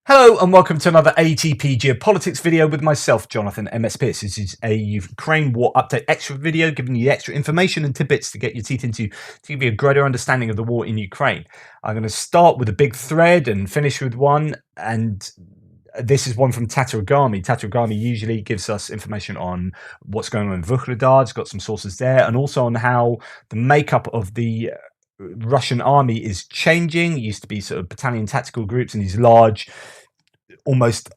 Hello and welcome to another ATP Geopolitics video with myself, Jonathan MS Pierce. This is a Ukraine War Update Extra video, giving you extra information and tidbits to get your teeth into to give you a greater understanding of the war in Ukraine. I'm going to start with a big thread and finish with one, and this is one from Tatarigami. Tatarigami usually gives us information on what's going on in Vuhledar. It's got some sources there, and also on how the makeup of the Russian army is changing. It used to be sort of battalion tactical groups and these large, almost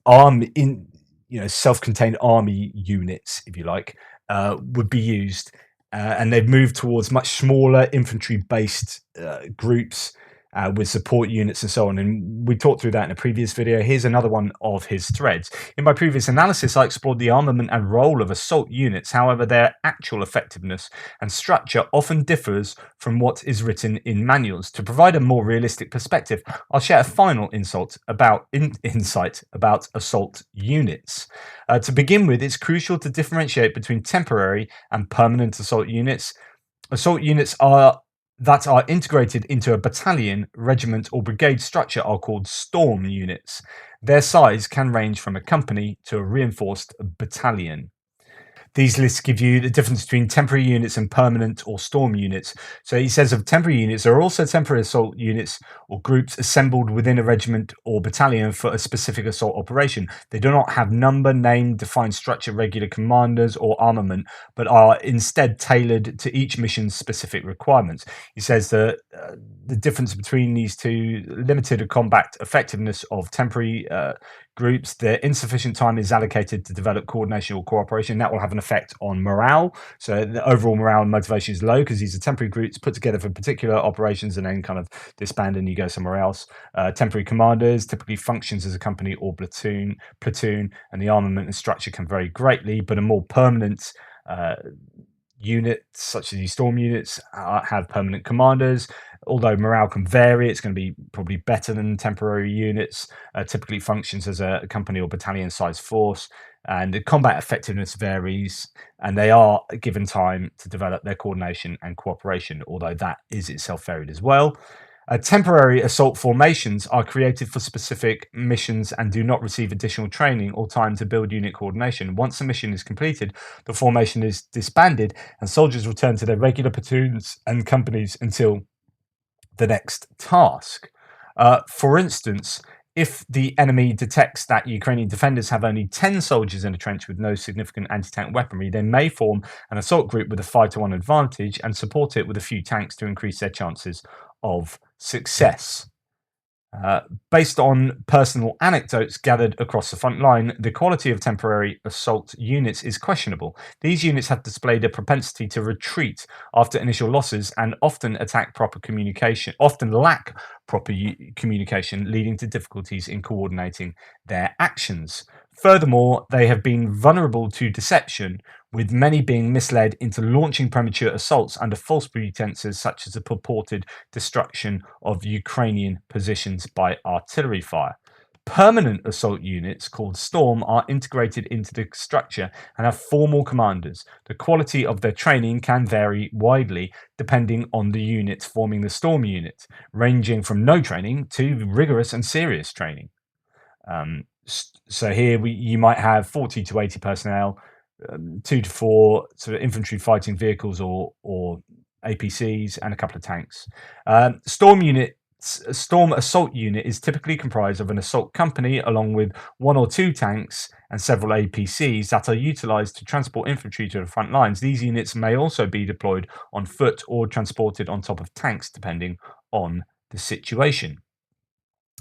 self-contained army units, if you like, would be used, and they've moved towards much smaller infantry-based groups with support units and so on. And we talked through that in a previous video. Here's another one of his threads. In my previous analysis, I explored the armament and role of assault units. However, their actual effectiveness and structure often differs from what is written in manuals. To provide a more realistic perspective, I'll share a final insight about assault units. To begin with, it's crucial to differentiate between temporary and permanent assault units. Assault units that are integrated into a battalion, regiment, or brigade structure are called storm units. Their size can range from a company to a reinforced battalion. These lists give you the difference between temporary units and permanent or storm units. So he says of temporary units, there are also temporary assault units or groups assembled within a regiment or battalion for a specific assault operation. They do not have number, name, defined structure, regular commanders, or armament, but are instead tailored to each mission's specific requirements. He says that the difference between these two: limited combat effectiveness of temporary groups, the insufficient time is allocated to develop coordination or cooperation. That will have an effect on morale. So the overall morale and motivation is low because these are temporary groups put together for particular operations and then kind of disband and you go somewhere else. Temporary commanders typically functions as a company or platoon, and the armament and structure can vary greatly, but a more permanent units such as these storm units have permanent commanders. Although morale can vary, it's going to be probably better than temporary units. Typically functions as a company or battalion size force, and the combat effectiveness varies, and they are given time to develop their coordination and cooperation, although that is itself varied as well. Temporary assault formations are created for specific missions and do not receive additional training or time to build unit coordination. Once a mission is completed, the formation is disbanded and soldiers return to their regular platoons and companies until the next task. For instance, if the enemy detects that Ukrainian defenders have only 10 soldiers in a trench with no significant anti-tank weaponry, they may form an assault group with a 5-to-1 advantage and support it with a few tanks to increase their chances of success. Based on personal anecdotes gathered across the front line, the quality of temporary assault units is questionable. These units have displayed a propensity to retreat after initial losses and often lack proper communication, leading to difficulties in coordinating their actions. Furthermore, they have been vulnerable to deception, with many being misled into launching premature assaults under false pretenses such as the purported destruction of Ukrainian positions by artillery fire. Permanent assault units called Storm are integrated into the structure and have formal commanders. The quality of their training can vary widely depending on the unit forming the Storm unit, ranging from no training to rigorous and serious training. So here you might have 40 to 80 personnel, 2 to 4 sort of infantry fighting vehicles or APCs, and a couple of tanks. Storm assault unit is typically comprised of an assault company along with 1 or 2 tanks and several APCs that are utilized to transport infantry to the front lines. These units may also be deployed on foot or transported on top of tanks depending on the situation.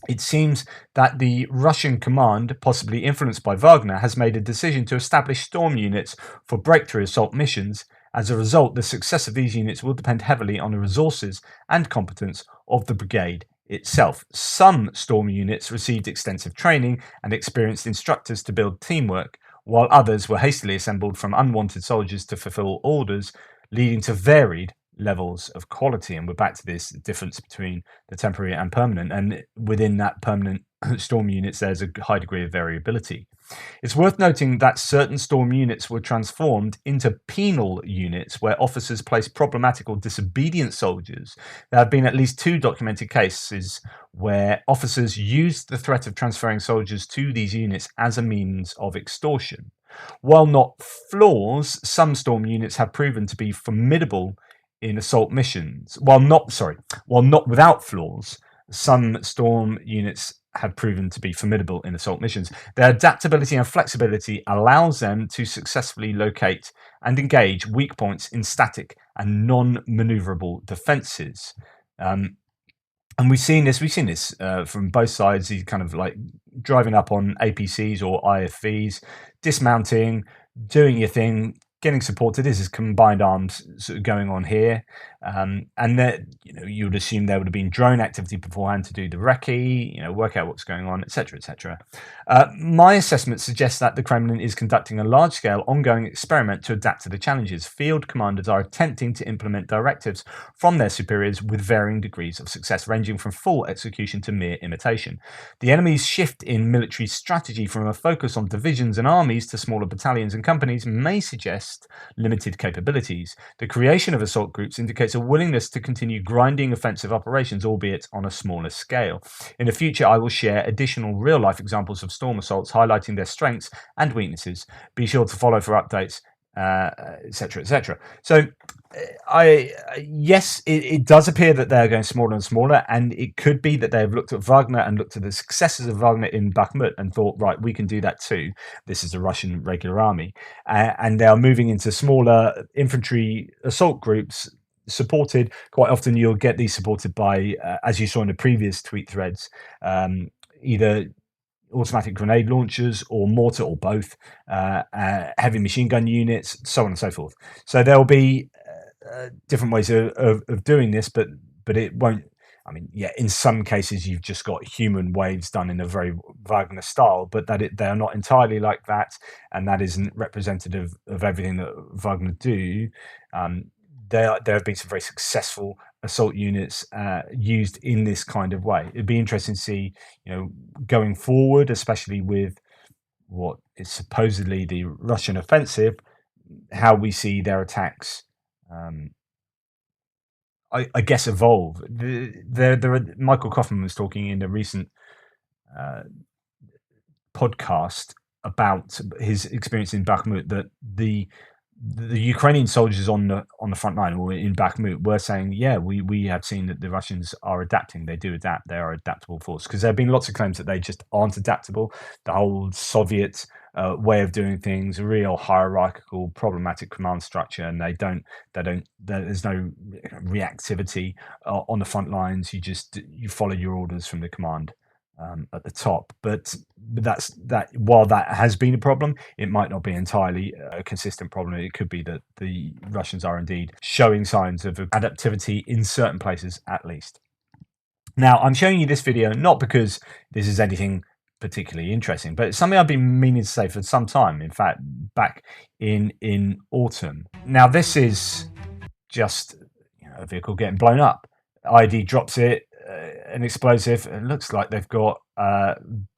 It seems that the Russian command, possibly influenced by Wagner, has made a decision to establish storm units for breakthrough assault missions. As a result, the success of these units will depend heavily on the resources and competence of the brigade itself. Some storm units received extensive training and experienced instructors to build teamwork, while others were hastily assembled from unwanted soldiers to fulfill orders, leading to varied levels of quality. And we're back to this difference between the temporary and permanent, and within that permanent storm units there's a high degree of variability. It's worth noting that certain storm units were transformed into penal units where officers placed problematic or disobedient soldiers. There have been at least 2 documented cases where officers used the threat of transferring soldiers to these units as a means of extortion. While not flaws, some storm units have proven to be formidable in assault missions. While not without flaws, some storm units have proven to be formidable in assault missions. Their adaptability and flexibility allows them to successfully locate and engage weak points in static and non-maneuverable defenses. And we've seen this from both sides. He's kind of like driving up on APCs or IFVs, dismounting, doing your thing, getting supported. This is combined arms sort of going on here, and that you would assume there would have been drone activity beforehand to do the recce, work out what's going on, etc., etc. My assessment suggests that the Kremlin is conducting a large-scale, ongoing experiment to adapt to the challenges. Field commanders are attempting to implement directives from their superiors with varying degrees of success, ranging from full execution to mere imitation. The enemy's shift in military strategy from a focus on divisions and armies to smaller battalions and companies may suggest limited capabilities. The creation of assault groups indicates a willingness to continue grinding offensive operations, albeit on a smaller scale. In the future, I will share additional real-life examples of storm assaults highlighting their strengths and weaknesses. Be sure to follow for updates, etc., etc. So, yes, it does appear that they're going smaller and smaller, and it could be that they've looked at Wagner and looked at the successes of Wagner in Bakhmut and thought, right, we can do that too. This is the Russian regular army, and they are moving into smaller infantry assault groups. Supported quite often, you'll get these supported by, as you saw in the previous tweet threads, either automatic grenade launchers or mortar or both, heavy machine gun units, so on and so forth. So there will be different ways of doing this, but it won't. I mean, yeah, in some cases you've just got human waves done in a very Wagner style, but they are not entirely like that, and that isn't representative of everything that Wagner do. There have been some very successful assault units used in this kind of way. It'd be interesting to see, going forward, especially with what is supposedly the Russian offensive, how we see their attacks. I guess evolve. Michael Kaufman was talking in a recent podcast about his experience in Bakhmut, that the Ukrainian soldiers on the front line or in Bakhmut were saying, yeah, we have seen that the Russians are adapting. They do adapt. They are adaptable force, because there have been lots of claims that they just aren't adaptable. The whole Soviet way of doing things, a real hierarchical, problematic command structure, and there's no reactivity on the front lines. You follow your orders from the command at the top, but that's that. While that has been a problem, it might not be entirely a consistent problem. It could be that the Russians are indeed showing signs of adaptivity in certain places, at least. Now, I'm showing you this video not because this is anything particularly interesting, but it's something I've been meaning to say for some time. In fact, back in autumn. Now, this is just a vehicle getting blown up. ID drops it, an explosive. It looks like they've got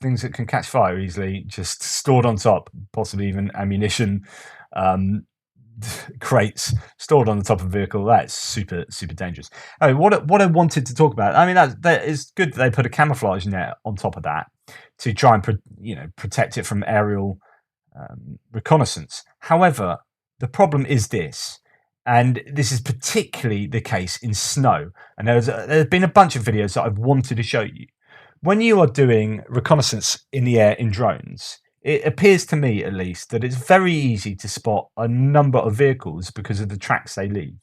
things that can catch fire easily just stored on top, possibly even ammunition crates stored on the top of a vehicle. That's super dangerous. What I wanted to talk about, I mean, that is good that they put a camouflage net on top of that to try and protect it from aerial reconnaissance. However, the problem is this. And this is particularly the case in snow. And there's been a bunch of videos that I've wanted to show you. When you are doing reconnaissance in the air in drones, it appears to me, at least, that it's very easy to spot a number of vehicles because of the tracks they leave.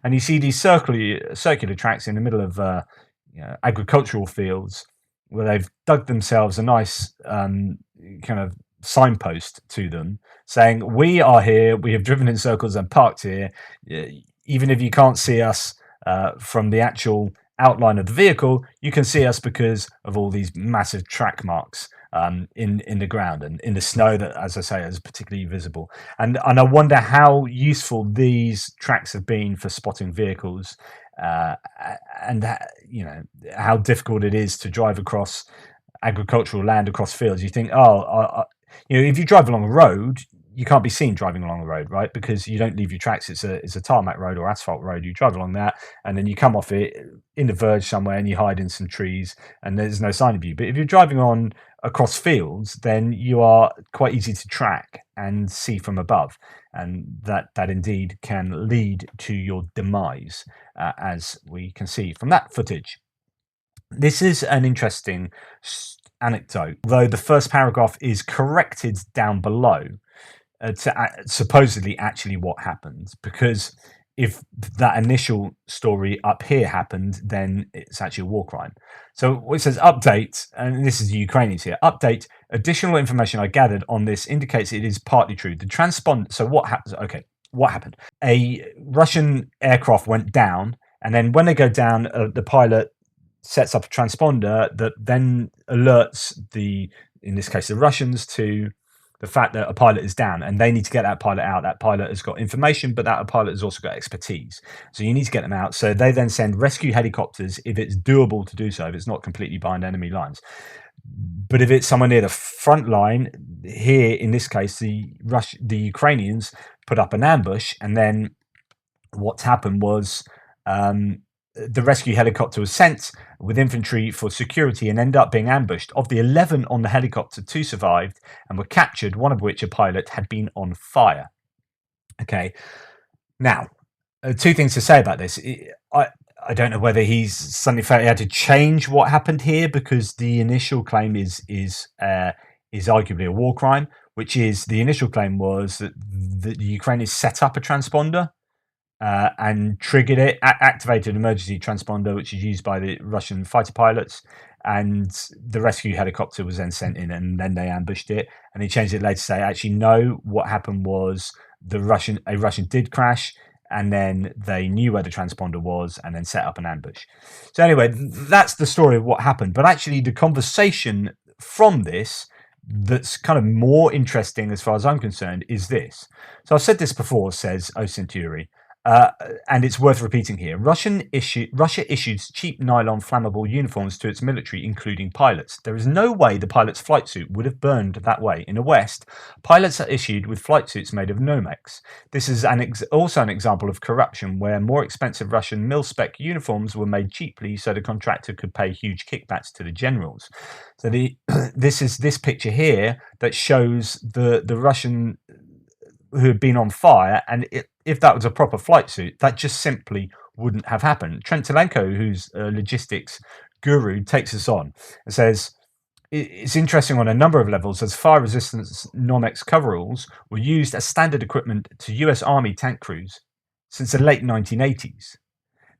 And you see these circular tracks in the middle of agricultural fields where they've dug themselves a nice kind of signpost to them saying, we are here, we have driven in circles and parked here. Even if you can't see us from the actual outline of the vehicle, you can see us because of all these massive track marks in the ground and in the snow that, as I say, is particularly visible. And I wonder how useful these tracks have been for spotting vehicles, and how difficult it is to drive across agricultural land, across fields. You think, if you drive along a road, you can't be seen driving along the road, right? Because you don't leave your tracks. It's a tarmac road or asphalt road. You drive along that, and then you come off it in the verge somewhere, and you hide in some trees, and there's no sign of you. But if you're driving on across fields, then you are quite easy to track and see from above, and that indeed can lead to your demise, as we can see from that footage. This is an interesting anecdote, though the first paragraph is corrected down below to supposedly actually what happened, because if that initial story up here happened, then it's actually a war crime. So it says update, and this is the Ukrainians here. Update, additional information I gathered on this indicates it is partly true. The transponder, so what happens? Okay, what happened? A Russian aircraft went down, and then when they go down, the pilot sets up a transponder that then alerts in this case, the Russians to the fact that a pilot is down, and they need to get that pilot out. That pilot has got information, but that pilot has also got expertise. So you need to get them out. So they then send rescue helicopters if it's doable to do so, if it's not completely behind enemy lines. But if it's somewhere near the front line, here in this case, the Ukrainians put up an ambush, and then what's happened was the rescue helicopter was sent with infantry for security and ended up being ambushed. Of the 11 on the helicopter, 2 survived and were captured, one of which, a pilot, had been on fire. Okay, now 2 things to say about this. I don't know whether he's suddenly felt he had to change what happened here, because the initial claim is arguably a war crime, which is the initial claim was that the Ukrainians set up a transponder and triggered it, activated an emergency transponder, which is used by the Russian fighter pilots, and the rescue helicopter was then sent in, and then they ambushed it. And he changed it later to say, actually, no, what happened was a Russian did crash, and then they knew where the transponder was and then set up an ambush. So anyway, that's the story of what happened. But actually, the conversation from this that's kind of more interesting as far as I'm concerned is this. So I've said this before, says O Centauri, and it's worth repeating here. Russia issued cheap nylon flammable uniforms to its military, including pilots. There is no way the pilot's flight suit would have burned that way. In the West, pilots are issued with flight suits made of Nomex. This is also an example of corruption, where more expensive Russian mil-spec uniforms were made cheaply so the contractor could pay huge kickbacks to the generals. So this is this picture here that shows the Russian who had been on fire, and if that was a proper flight suit, that just simply wouldn't have happened. Trent Telenko, who's a logistics guru, takes us on and says, it's interesting on a number of levels, as fire resistance Nomex coveralls were used as standard equipment to US Army tank crews since the late 1980s.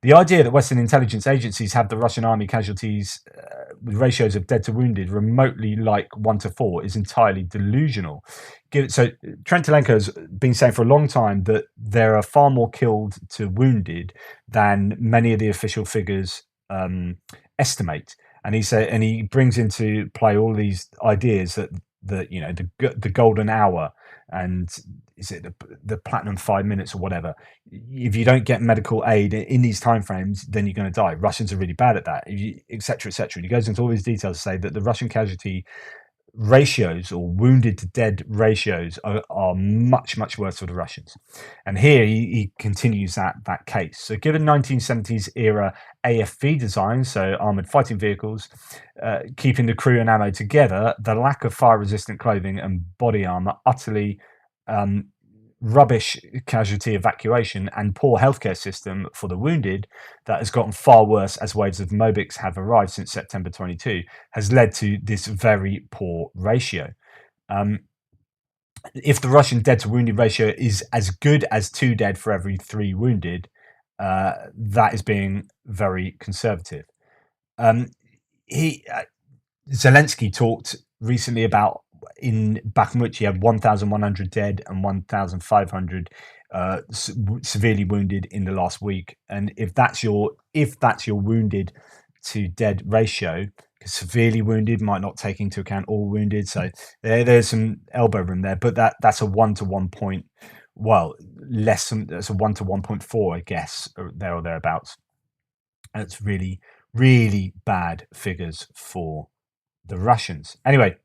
The idea that Western intelligence agencies have the Russian army casualties with ratios of dead to wounded remotely like 1 to 4 is entirely delusional. So Trent Telenko has been saying for a long time that there are far more killed to wounded than many of the official figures estimate. And he brings into play all these ideas that the golden hour, and is it the platinum 5 minutes or whatever. If you don't get medical aid in these timeframes, then you're going to die. Russians are really bad at that, etc., etc. And he goes into all these details to say that the Russian casualty ratios, or wounded to dead ratios, are much, much worse for the Russians. And here he continues that case. So given 1970s era AFV design, so armored fighting vehicles, keeping the crew and ammo together, the lack of fire resistant clothing and body armor, utterly rubbish casualty evacuation, and poor healthcare system for the wounded that has gotten far worse as waves of Mobics have arrived since September 22, has led to this very poor ratio. If the Russian dead to wounded ratio is as good as 2 dead for every 3 wounded, that is being very conservative. Zelensky talked recently about in Bakhmut he had 1,100 dead and 1,500 severely wounded in the last week. And if that's your wounded to dead ratio, because severely wounded might not take into account all wounded, so there's some elbow room there. But that's a 1 to 1 point, well, less than that's a 1 to 1.4, I guess, or there or thereabouts. That's really, really bad figures for the Russians. Anyway,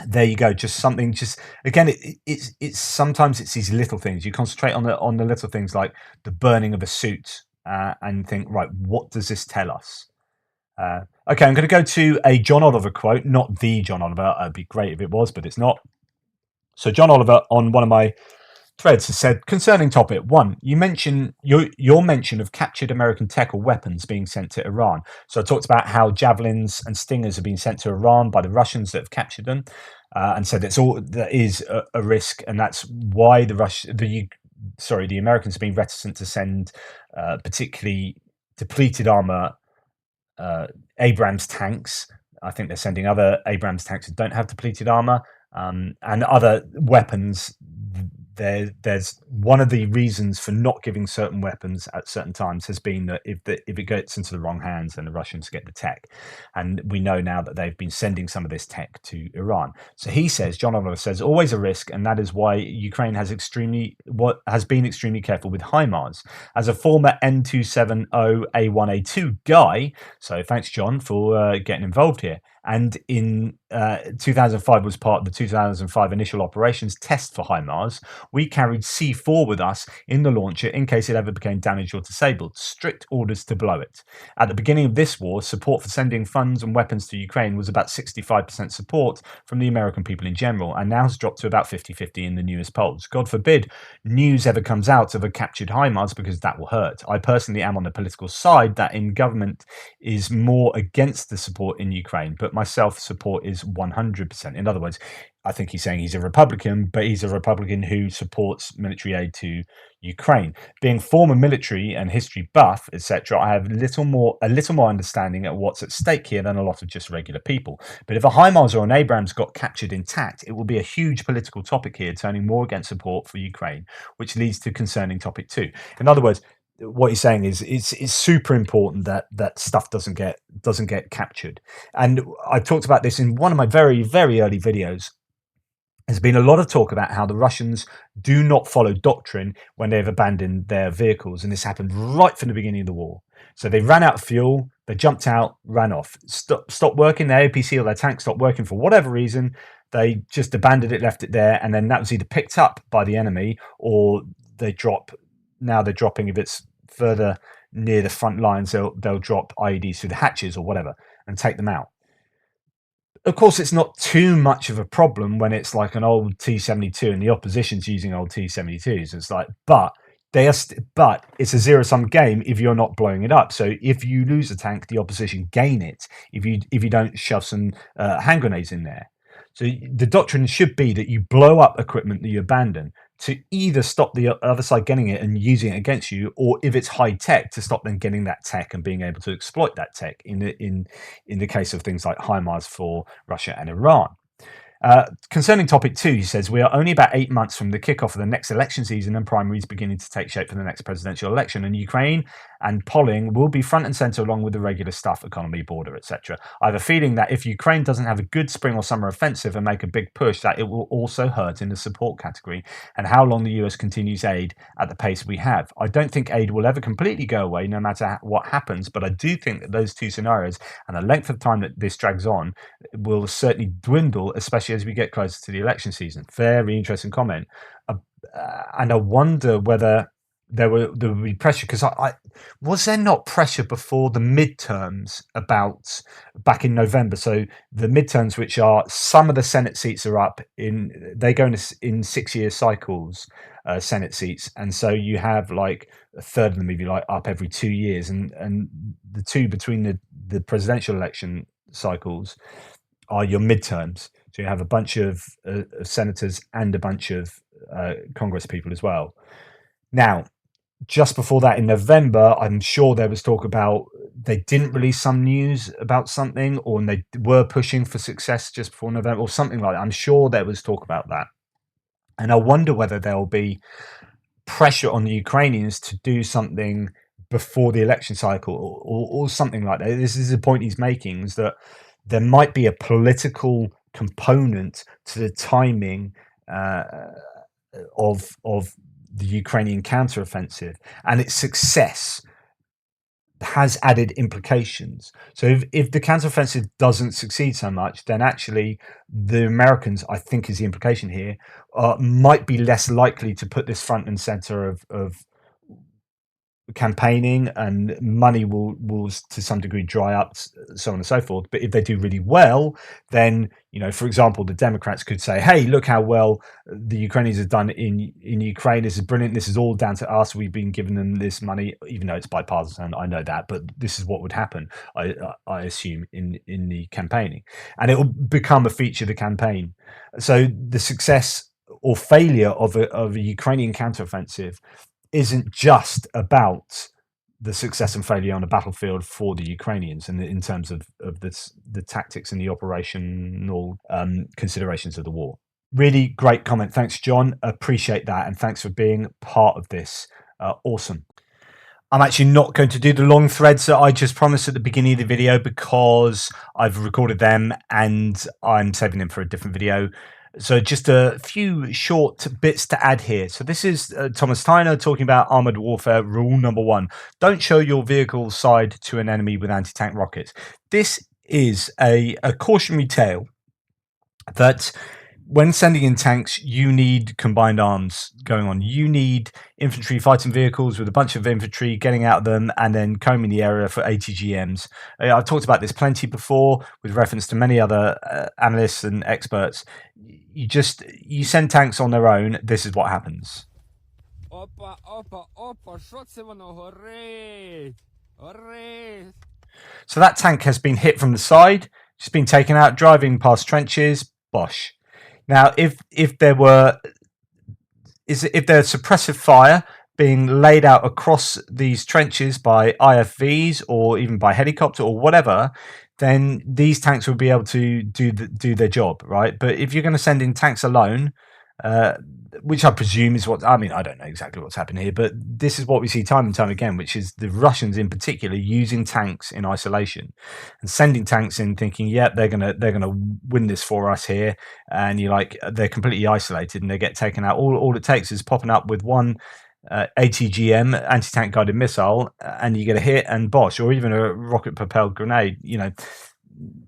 there you go. Just something. Just again, it's sometimes it's these little things. You concentrate on the little things like the burning of a suit, and think, right, what does this tell us? Okay, I'm going to go to a John Oliver quote, not the John Oliver. It'd be great if it was, but it's not. So John Oliver on one of my threads has said, concerning topic one, you mention your mention of captured American tech or weapons being sent to Iran. So I talked about how javelins and stingers have been sent to Iran by the Russians that have captured them, and said that is a risk, and that's why the Americans have been reticent to send particularly depleted armor, Abrams tanks. I think they're sending other Abrams tanks that don't have depleted armor, and other weapons. There's one of the reasons for not giving certain weapons at certain times has been that if it gets into the wrong hands, then the Russians get the tech, and we know now that they've been sending some of this tech to Iran. So he says, John Oliver says, always a risk, and that is why Ukraine has been extremely careful with HIMARS. As a former N270A1A2 guy, so thanks, John, for getting involved here. And in 2005 was part of the 2005 initial operations test for HIMARS. We carried C4 with us in the launcher in case it ever became damaged or disabled. Strict orders to blow it. At the beginning of this war, support for sending funds and weapons to Ukraine was about 65% support from the American people in general, and now has dropped to about 50-50 in the newest polls. God forbid news ever comes out of a captured HIMARS, because that will hurt. I personally am on the political side that in government is more against the support in Ukraine, but myself support is 100%. In other words, I think he's saying he's a Republican, but he's a Republican who supports military aid to Ukraine. Being former military and history buff, etc., I have a little more understanding of what's at stake here than a lot of just regular people. But if a HIMARS or an Abrams got captured intact, it will be a huge political topic here, turning more against support for Ukraine, which leads to concerning topic two. In other words, what he's saying is it's super important that stuff doesn't get captured. And I talked about this in one of my very, very early videos. There's been a lot of talk about how the Russians do not follow doctrine when they've abandoned their vehicles, and this happened right from the beginning of the war. So they ran out of fuel, they jumped out, ran off, stopped working. Their APC or their tank stopped working for whatever reason. They just abandoned it, left it there, and then that was either picked up by the enemy or they drop. Now they're dropping, if it's further near the front lines, they'll drop IEDs through the hatches or whatever and take them out. Of course, it's not too much of a problem when it's like an old T-72 and the opposition's using old T-72s. It's like, but but it's a zero-sum game if you're not blowing it up. So if you lose a tank, the opposition gain it if you don't shove some hand grenades in there. So the doctrine should be that you blow up equipment that you abandon to either stop the other side getting it and using it against you, or if it's high tech, to stop them getting that tech and being able to exploit that tech in the case of things like HIMARS for Russia and Iran. Concerning topic two, he says, we are only about 8 months from the kickoff of the next election season and primaries beginning to take shape for the next presidential election, and Ukraine and polling will be front and center along with the regular stuff, economy, border, etc. I have a feeling that if Ukraine doesn't have a good spring or summer offensive and make a big push, that it will also hurt in the support category and how long the US continues aid at the pace we have. I don't think aid will ever completely go away no matter what happens, but I do think that those two scenarios and the length of time that this drags on will certainly dwindle, especially as we get closer to the election season. Very interesting comment. And I wonder whether there would be pressure, because I was there not pressure before the midterms about back in November. So the midterms, which are some of the Senate seats are up they go in 6-year cycles, Senate seats, and so you have like a third of them, if you like, up every 2 years, and the two between the presidential election cycles are your midterms. So you have a bunch of senators and a bunch of Congress people as well. Now, just before that in November, I'm sure there was talk about they didn't release some news about something, or they were pushing for success just before November or something like that. I'm sure there was talk about that. And I wonder whether there'll be pressure on the Ukrainians to do something before the election cycle or something like that. This is the point he's making, is that there might be a political component to the timing of the Ukrainian counteroffensive and its success has added implications. So if the counteroffensive doesn't succeed so much, then actually the Americans, I think is the implication here, might be less likely to put this front and center of campaigning, and money will to some degree dry up, so on and so forth. But if they do really well, then, you know, for example, the Democrats could say, hey, look how well the Ukrainians have done in Ukraine. This is brilliant. This is all down to us. We've been giving them this money, even though it's bipartisan. I know that, but this is what would happen, I assume, in the campaigning, and it will become a feature of the campaign. So the success or failure of a Ukrainian counteroffensive isn't just about the success and failure on a battlefield for the Ukrainians, and in terms of the tactics and the operational considerations of the war. Really great comment. Thanks, John. Appreciate that, and thanks for being part of this. Awesome. I'm actually not going to do the long threads that I just promised at the beginning of the video, because I've recorded them and I'm saving them for a different video. So just a few short bits to add here. So this is Thomas Tyner talking about armored warfare rule number 1. Don't show your vehicle's side to an enemy with anti-tank rockets. This is a cautionary tale that when sending in tanks, you need combined arms going on. You need infantry fighting vehicles with a bunch of infantry getting out of them and then combing the area for ATGMs. I've talked about this plenty before with reference to many other analysts and experts. You send tanks on their own, this is what happens. Опа, опа, опа, що це воно горить? Горить. So that tank has been hit from the side, just been taken out, driving past trenches, bosh. Now, if there's suppressive fire being laid out across these trenches by IFVs or even by helicopter or whatever, then these tanks will be able to do their job, right? But if you're going to send in tanks alone, which I presume is what, I mean, I don't know exactly what's happened here, but this is what we see time and time again, which is the Russians in particular using tanks in isolation and sending tanks in thinking, yeah, they're gonna win this for us here. And you're like, they're completely isolated and they get taken out. All it takes is popping up with one ATGM, anti-tank guided missile, and you get a hit and bosh, or even a rocket propelled grenade, you know,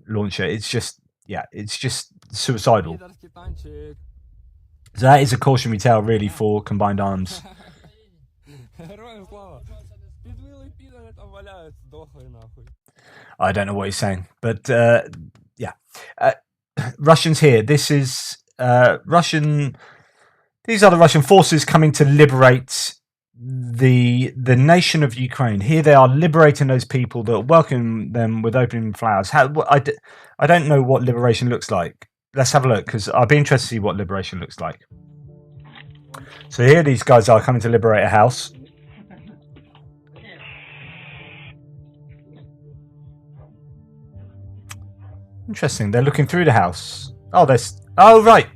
launcher. It's just suicidal. So that is a cautionary tale, really, for combined arms. I don't know what he's saying, but yeah. Russians here. This is Russian. These are the Russian forces coming to liberate the nation of Ukraine. Here they are liberating those people that welcome them with open flowers. I don't know what liberation looks like. Let's have a look, because I'd be interested to see what liberation looks like. So here these guys are coming to liberate a house. Interesting. They're looking through the house. Oh, right.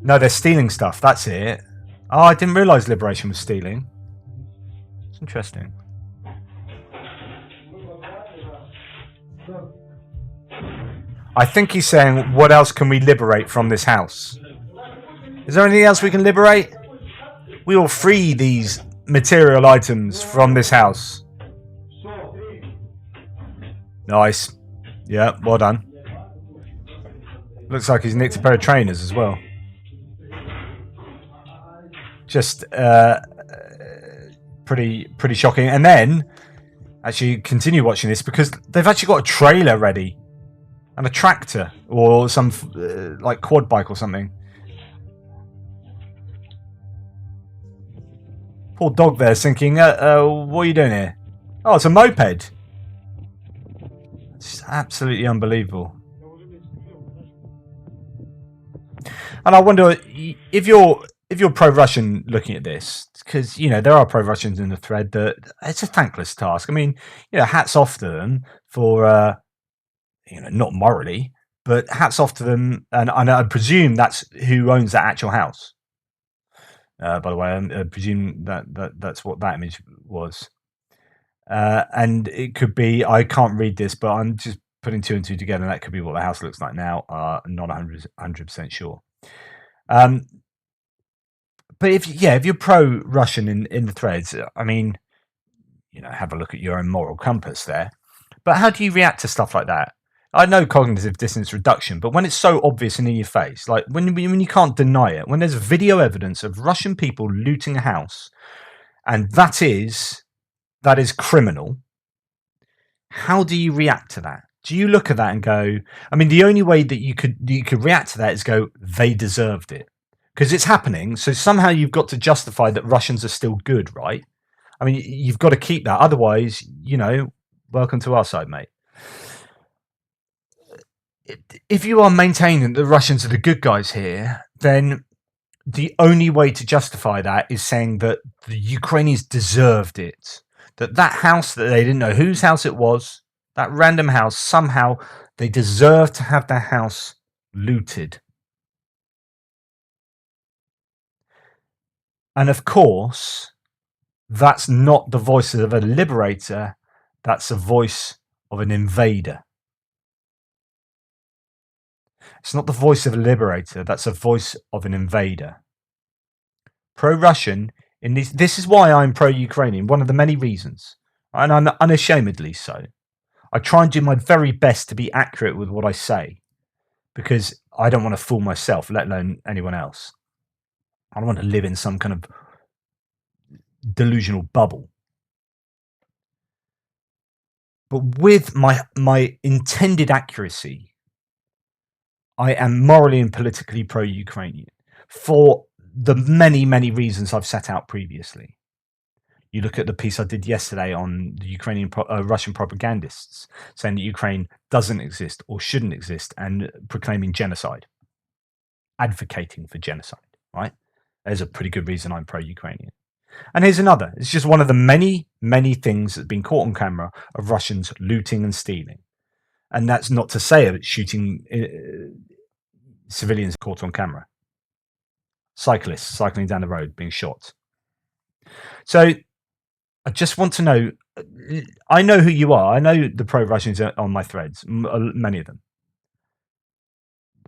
No, they're stealing stuff. That's it. Oh, I didn't realise liberation was stealing. It's interesting. I think he's saying, what else can we liberate from this house? Is there anything else we can liberate? We will free these material items from this house. Nice. Yeah, well done. Looks like he's nicked a pair of trainers as well. Just pretty shocking. And then, actually continue watching this, because they've actually got a trailer ready. And a tractor, or some like quad bike or something. Poor dog there thinking, what are you doing here? Oh, it's a moped. It's absolutely unbelievable. And I wonder if you're pro-Russian looking at this, because, you know, there are pro-Russians in the thread that it's a thankless task. I mean, you know, hats off to them for you know, not morally, but hats off to them, and I presume that's who owns that actual house. By the way, I presume that's what that image was, and it could be, I can't read this, but I'm just putting 2 and 2 together, and that could be what the house looks like now. I'm not 100% sure. But if you're pro-Russian in the threads, I mean, have a look at your own moral compass there. But how do you react to stuff like that? I know cognitive dissonance reduction, but when it's so obvious and in your face, like when you can't deny it, when there's video evidence of Russian people looting a house, and that is criminal, how do you react to that? Do you look at that and go, I mean, the only way that you could react to that is go, they deserved it. Because it's happening, so somehow you've got to justify that Russians are still good, right? I mean, you've got to keep that. Otherwise, welcome to our side, mate. If you are maintaining that the Russians are the good guys here, then the only way to justify that is saying that the Ukrainians deserved it. That house that they didn't know whose house it was, that random house, somehow they deserve to have their house looted. And of course, that's not the voice of a liberator, that's the voice of an invader. It's not the voice of a liberator, that's the voice of an invader. Pro-Russian, this is why I'm pro-Ukrainian, one of the many reasons, and I'm unashamedly so. I try and do my very best to be accurate with what I say, because I don't want to fool myself, let alone anyone else. I don't want to live in some kind of delusional bubble. But with my intended accuracy, I am morally and politically pro-Ukrainian for the many, many reasons I've set out previously. You look at the piece I did yesterday on the Ukrainian Russian propagandists saying that Ukraine doesn't exist or shouldn't exist and proclaiming genocide, advocating for genocide, right? There's a pretty good reason I'm pro-Ukrainian. And here's another. It's just one of the many, many things that's been caught on camera of Russians looting and stealing. And that's not to say of shooting civilians caught on camera. Cyclists cycling down the road being shot. So I just want to know, I know who you are. I know the pro-Russians are on my threads, many of them.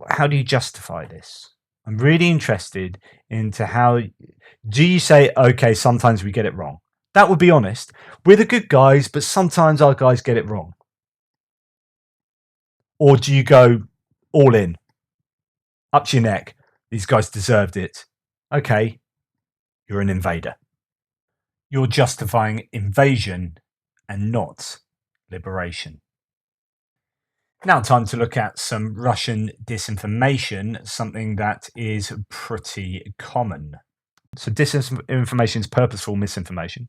How do you justify this? I'm really interested into how, do you say, okay, sometimes we get it wrong? That would be honest. We're the good guys, but sometimes our guys get it wrong. Or do you go all in? Up to your neck. These guys deserved it. Okay, you're an invader. You're justifying invasion and not liberation. Now time to look at some Russian disinformation, something that is pretty common. So disinformation is purposeful misinformation.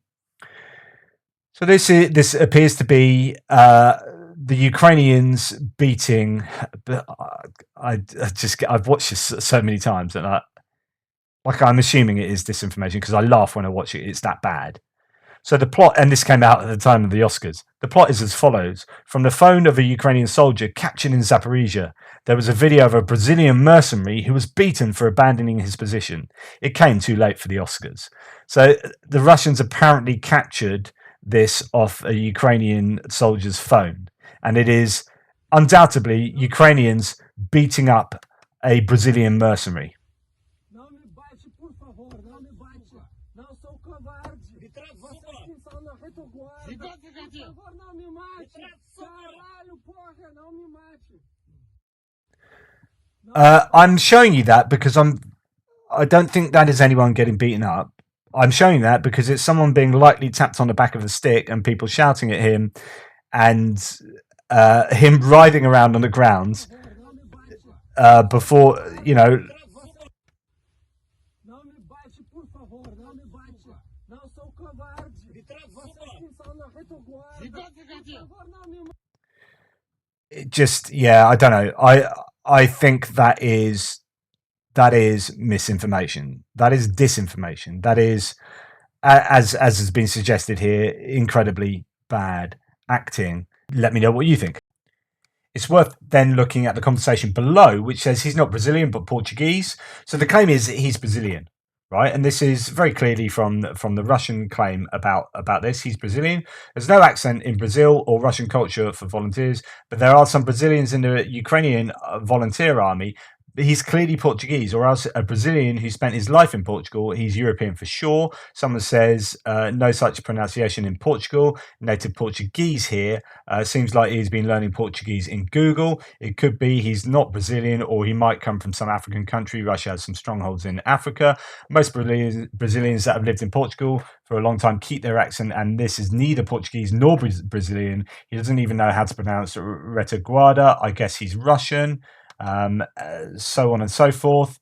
So this appears to be the Ukrainians beating. I've watched this so many times and I'm assuming it is disinformation because I laugh when I watch it. It's that bad. So the plot, and this came out at the time of the Oscars, the plot is as follows. From the phone of a Ukrainian soldier captured in Zaporizhia, there was a video of a Brazilian mercenary who was beaten for abandoning his position. It came too late for the Oscars. So the Russians apparently captured this off a Ukrainian soldier's phone. And it is undoubtedly Ukrainians beating up a Brazilian mercenary. I'm showing you that because I don't think that is anyone getting beaten up. I'm showing that because it's someone being lightly tapped on the back of a stick and people shouting at him and him writhing around on the ground before, it just, I don't know. I think that is misinformation. That is disinformation. That is, as has been suggested here, incredibly bad acting. Let me know what you think. It's worth then looking at the conversation below, which says he's not Brazilian but Portuguese. So the claim is that he's Brazilian, right? And this is very clearly from the Russian claim about this. He's Brazilian. There's no accent in Brazil or Russian culture for volunteers, but there are some Brazilians in the Ukrainian volunteer army. he's clearly Portuguese, or else a Brazilian who spent his life in Portugal. He's European for sure. Someone says no such pronunciation in Portugal. Native Portuguese here. Seems like he's been learning Portuguese in Google. It could be he's not Brazilian, or he might come from some African country. Russia has some strongholds in Africa. Most Brazilians that have lived in Portugal for a long time keep their accent, and this is neither Portuguese nor Brazilian. He doesn't even know how to pronounce Retaguarda. I guess he's Russian. So on and so forth.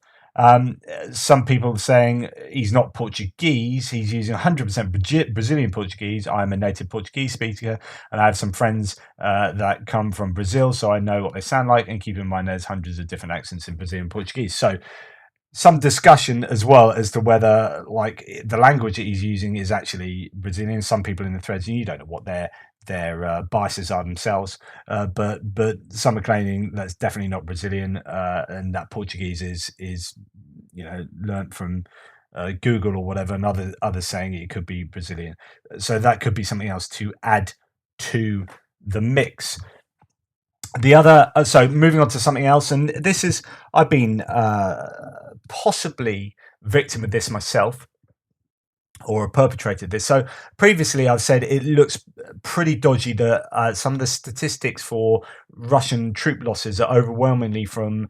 Some people are saying he's not Portuguese, he's using 100% Brazilian Portuguese. I'm a native Portuguese speaker, and I have some friends that come from Brazil, so I know what they sound like. And keep in mind, there's hundreds of different accents in Brazilian Portuguese. So some discussion as well as to whether like the language that he's using is actually Brazilian. Some people in the threads, you don't know what their biases are themselves, but some are claiming that's definitely not Brazilian, and that Portuguese is learnt from Google or whatever, and others saying it could be Brazilian. So that could be something else to add to the mix. The other, so moving on to something else, and this is, I've been possibly victim of this myself, or perpetrated this. So previously I've said it looks pretty dodgy that some of the statistics for Russian troop losses are overwhelmingly from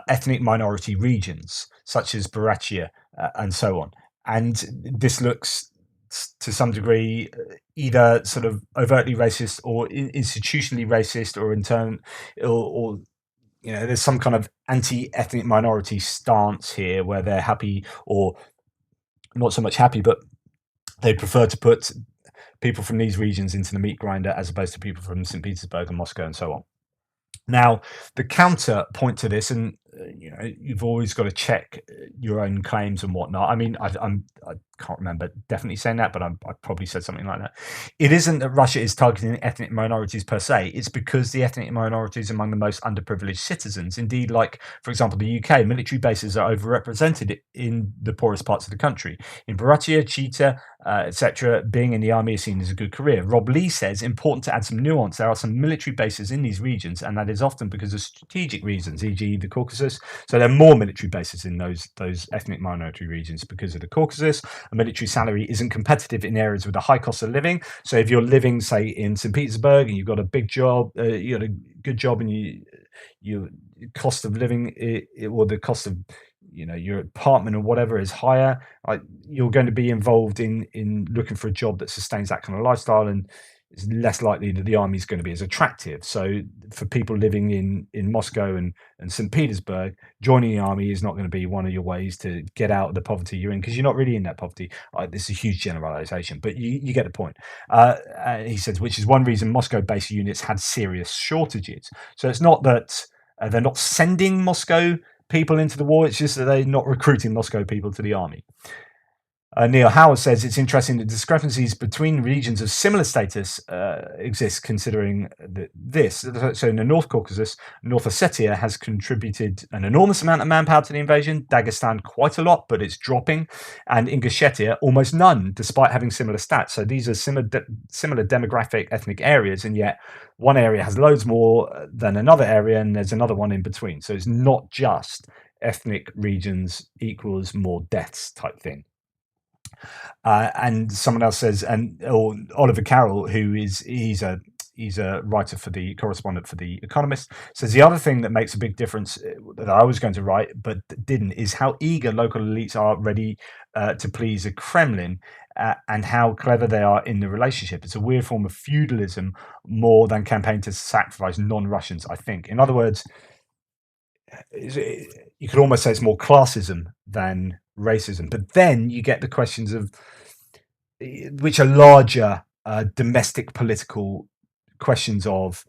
ethnic minority regions such as Buryatia and so on. And this looks to some degree either sort of overtly racist or institutionally racist, or in turn, or there's some kind of anti-ethnic minority stance here where they're happy, or not so much happy, but they prefer to put people from these regions into the meat grinder as opposed to people from St. Petersburg and Moscow and so on. Now, the counterpoint to this, and you've always got to check your own claims and whatnot. I mean, I can't remember definitely saying that, but I probably said something like that. It isn't that Russia is targeting ethnic minorities per se. It's because the ethnic minorities among the most underprivileged citizens. Indeed, like, for example, the UK, military bases are overrepresented in the poorest parts of the country. In Buryatia, Chita, etc., being in the army is seen as a good career. Rob Lee says, important to add some nuance, there are some military bases in these regions, and that is often because of strategic reasons, e.g. the Caucasus. So there are more military bases in those ethnic minority regions because of the Caucasus. A military salary isn't competitive in areas with a high cost of living. So if you're living, say, in St. Petersburg and you've got a big job, you got a good job, and your cost of living, or the cost of your apartment or whatever is higher, you're going to be involved in looking for a job that sustains that kind of lifestyle, and it's less likely that the army is going to be as attractive. So for people living in Moscow and St. Petersburg, joining the army is not going to be one of your ways to get out of the poverty you're in, because you're not really in that poverty. This is a huge generalization, but you get the point. He says, which is one reason Moscow-based units had serious shortages. So it's not that they're not sending Moscow people into the war, it's just that they're not recruiting Moscow people to the army. Neil Howard says it's interesting that discrepancies between regions of similar status exist, considering this. So in the North Caucasus, North Ossetia has contributed an enormous amount of manpower to the invasion, Dagestan quite a lot, but it's dropping, and Ingushetia almost none, despite having similar stats. So these are similar demographic ethnic areas, and yet one area has loads more than another area, and there's another one in between. So it's not just ethnic regions equals more deaths type thing. And someone else says, or Oliver Carroll, he's a writer for the correspondent for The Economist, says the other thing that makes a big difference that I was going to write but didn't is how eager local elites are ready to please the Kremlin, and how clever they are in the relationship. It's a weird form of feudalism more than campaign to sacrifice non-Russians, I think. In other words, you could almost say it's more classism than racism. But then you get the questions of which are larger domestic political questions of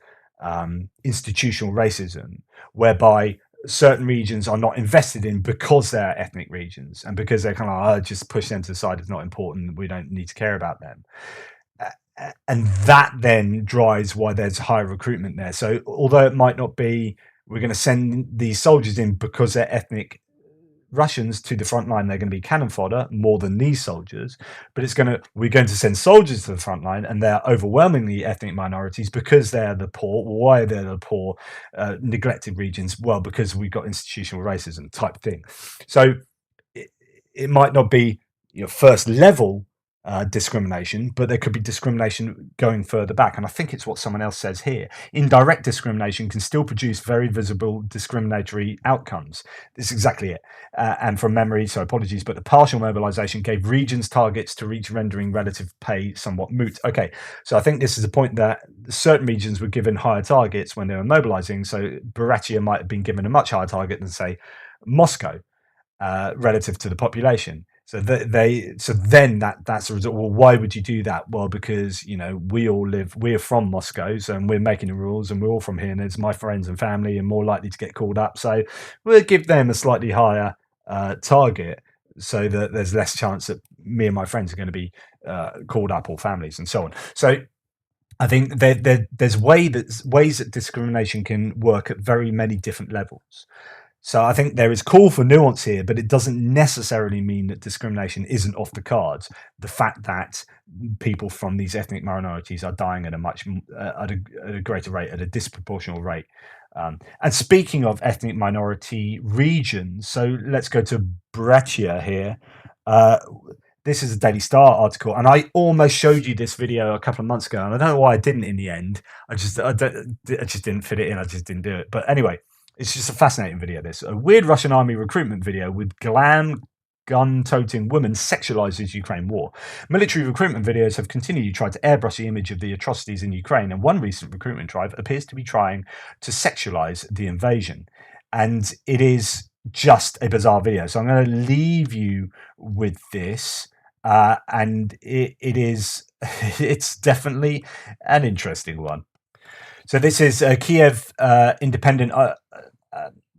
institutional racism, whereby certain regions are not invested in because they're ethnic regions, and because they're kind of just push them to the side, it's not important, we don't need to care about them. And that then drives why there's higher recruitment there. So although it might not be we're going to send these soldiers in because they're ethnic Russians to the front line, they're going to be cannon fodder more than these soldiers, but we're going to send soldiers to the front line, and they're overwhelmingly ethnic minorities because they're the poor. Why are they the poor, neglected regions? Well, because we've got institutional racism type thing. So it might not be first level discrimination, but there could be discrimination going further back. And I think it's what someone else says here. Indirect discrimination can still produce very visible discriminatory outcomes. This is exactly it. And from memory, so apologies, but the partial mobilization gave regions targets to reach, rendering relative pay somewhat moot. Okay, so I think this is a point that certain regions were given higher targets when they were mobilizing. So Buryatia might have been given a much higher target than, say, Moscow. Relative to the population. So then that's a result. Well, why would you do that? Well, because we're from Moscow, so and we're making the rules, and we're all from here, and it's my friends and family, and more likely to get called up. So we'll give them a slightly higher target, so that there's less chance that me and my friends are going to be called up, or families, and so on. So I think there's ways that discrimination can work at very many different levels. So I think there is call for nuance here, but it doesn't necessarily mean that discrimination isn't off the cards. The fact that people from these ethnic minorities are dying at a greater rate, at a disproportional rate. And speaking of ethnic minority regions, so let's go to Buryatia here. This is a Daily Star article, and I almost showed you this video a couple of months ago, and I don't know why I didn't in the end. I just didn't fit it in. I just didn't do it. But anyway, it's just a fascinating video. This a weird Russian army recruitment video with glam gun-toting women sexualizes Ukraine war. Military recruitment videos have continued to try to airbrush the image of the atrocities in Ukraine, and one recent recruitment drive appears to be trying to sexualize the invasion. And it is just a bizarre video. So I'm going to leave you with this. And it's definitely an interesting one. So this is a Kiev independent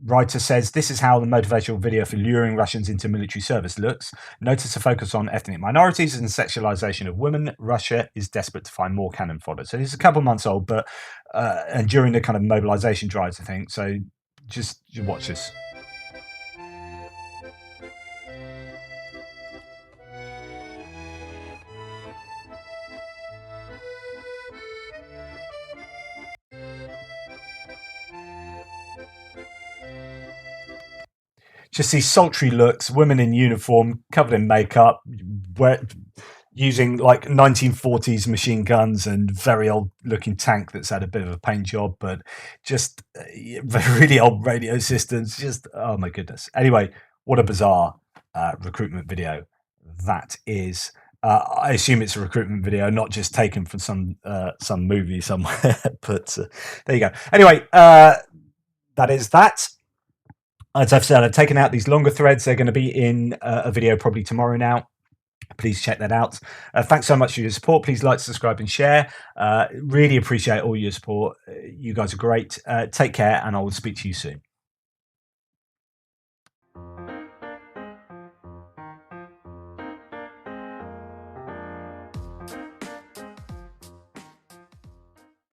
writer says, this is how the motivational video for luring Russians into military service looks. Notice a focus on ethnic minorities and sexualization of women. Russia is desperate to find more cannon fodder. So this is a couple of months old, but and during the kind of mobilization drives, I think. So just watch this. Just these sultry looks, women in uniform, covered in makeup, using like 1940s machine guns and very old looking tank that's had a bit of a paint job, but just really old radio systems. Just, oh my goodness. Anyway, what a bizarre recruitment video that is. I assume it's a recruitment video, not just taken from some movie somewhere. But there you go. Anyway, that is that. As I've said, I've taken out these longer threads. They're going to be in a video probably tomorrow now. Please check that out. Thanks so much for your support. Please like, subscribe, and share. Really appreciate all your support. You guys are great. Take care, and I will speak to you soon.